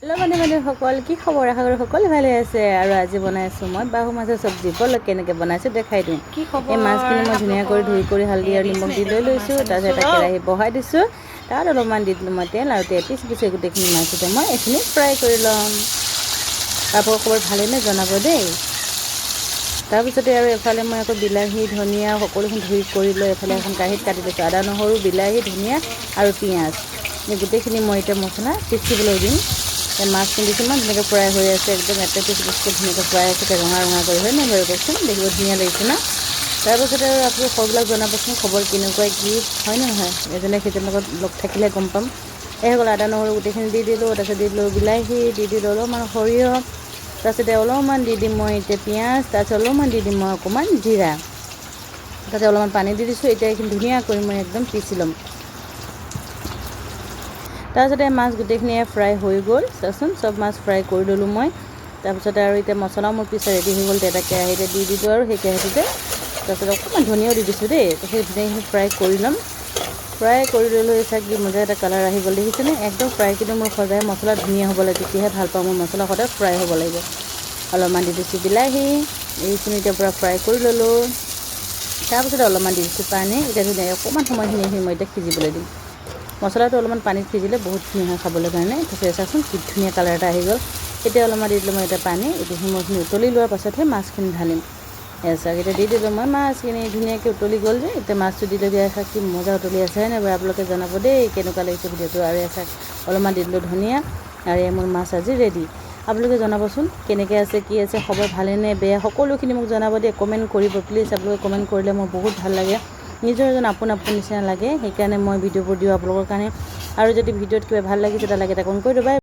Hello' সকল কি খবৰ? আশা কৰোঁ সকলো ভালে আছে। আৰু আজি বনাইছোঁ মই বাহু মাছৰ চব্জি। বলক কেনেকৈ বনাইছোঁ দেখাই দিওঁ। এই মাছখিনি মই ধুনীয়াকৈ ধুই কৰি হালধি আৰু নিমখ দি লৈ লৈছোঁ। তাৰপিছত এটা কেৰাহী বহাই দিছোঁ। তাত অলপমান দি দিলোঁ মই তেল, আৰু তেল পিছি পিছি গোটেইখিনি মাছতে মই এইখিনি ফ্ৰাই কৰি ল'ম। আপোনালোকৰ খবৰ ভালেনে জনাব দেই। তাৰপিছতে আৰু এফালে মই আকৌ বিলাহী ধনিয়া সকলোখিনি ধুই কৰি লৈ এফালে এখন কাঁহীত কাটি লৈছোঁ আদা নহৰু বিলাহী ধনিয়া আৰু পিঁয়াজ। এই গোটেইখিনি মই এতিয়া মছলা পিচিবলৈ দিম। মাছখিনি দিছোঁ ইমান ধুনীয়াকৈ ফ্ৰাই হৈ আছে, একদম এটা পিচ পিচকৈ ধুনীয়াকৈ ফ্ৰাই আছে, ৰঙা ৰঙা কৰি হয় নাই বাৰু কওকচোন, দেখিব ধুনীয়া লাগিছে ন। তাৰপিছতে আৰু আপোনালোকে খবৰবিলাক জনাবচোন, খবৰ কেনেকুৱা কি হয় নহয়, এজনে সিজনৰ লগত লগ থাকিলে গম পাম। এইসকল আদা নহৰু গোটেইখিনি দি দিলোঁ। তাৰপিছত দি দিলোঁ বিলাহী, দি দিলোঁ অলপমান সৰিয়হ, তাৰপিছতে অলপমান দি দিম মই এতিয়া পিঁয়াজ, তাৰপিছত অলপমান দি দিম মই অকণমান জিৰা, তাতে অলপমান পানী দি দিছোঁ। এতিয়া এইখিনি ধুনীয়াকৈ মই একদম পিচি ল'ম। তাৰপিছতে মাছ গোটেইখিনি ফ্ৰাই হৈ গ'ল, চাচোন চব মাছ ফ্ৰাই কৰি ল'লোঁ মই। তাৰপিছতে আৰু এতিয়া মছলাও মোৰ পিছত ৰেডি হৈ গ'ল। এটা কেৰাহীতে দি দিলোঁ আৰু সেই কেৰাহীটোতে তাৰপিছত অকণমান ধনিয়াও দি দিছোঁ দেই। তাৰপিছত ধুনীয়াখিনি ফ্ৰাই কৰি ল'ম। ফ্ৰাই কৰি ল'লোঁ। চাওক কি মজা এটা কালাৰ আহি গ'ল, দেখিছেনে? একদম ফ্ৰাই কিন্তু মোৰ সদায় মছলা ধুনীয়া হ'ব লাগে, তেতিয়াহে ভাল পাওঁ। মোৰ মছলা সদায় ফ্ৰাই হ'ব লাগিব। অলপমান দি দিছোঁ বিলাহী, এইখিনি এতিয়া পূৰা ফ্ৰাই কৰি ল'লোঁ। তাৰপিছতে অলপমান দি দিছোঁ পানী। এতিয়া ধুনীয়াকৈ অকণমান সময়খিনি মই এতিয়া সিজিবলৈ দিম। মছলাটো অলপমান পানীত সিজিলে বহুত ধুনীয়া হয় খাবলৈ কাৰণে। তাৰপিছত চাচোন কি ধুনীয়া কালাৰ এটা আহি গ'ল। এতিয়া অলপমান দি দিলোঁ মই এতিয়া পানী। এতিয়া সিমৰখিনি উতলি লোৱাৰ পাছতহে মাছখিনি ঢালিম। চাওক এতিয়া দি দিলোঁ মই মাছখিনি, ধুনীয়াকৈ উতলি গ'ল যে। এতিয়া মাছটো দি লৈ দিয়া কি মজা উতলি আছে হয় নাই বাৰু, আপোনালোকে জনাব দেই কেনেকুৱা লাগিছে ভিডিঅ'টো। আৰু চাওক অলপমান দি দিলোঁ ধনিয়া, আৰু মোৰ মাছ আজি ৰেডি। আপোনালোকে জনাবচোন কেনেকৈ আছে, কি আছে, খবৰ ভালেনে বেয়া, সকলোখিনি মোক জনাব দেই। কমেণ্ট কৰিব প্লিজ। আপোনালোকে কমেণ্ট কৰিলে মোৰ বহুত ভাল লাগে, নিজৰ এজন আপোন নিচিনা লাগে। সেইকাৰণে মই ভিডিঅ'বোৰ দিওঁ আপোনালোকৰ কাৰণে। আৰু যদি ভিডিঅ'ত কিবা ভাল লাগিছে, এটা লাগে এটা কমেণ্ট কৰি দিবা।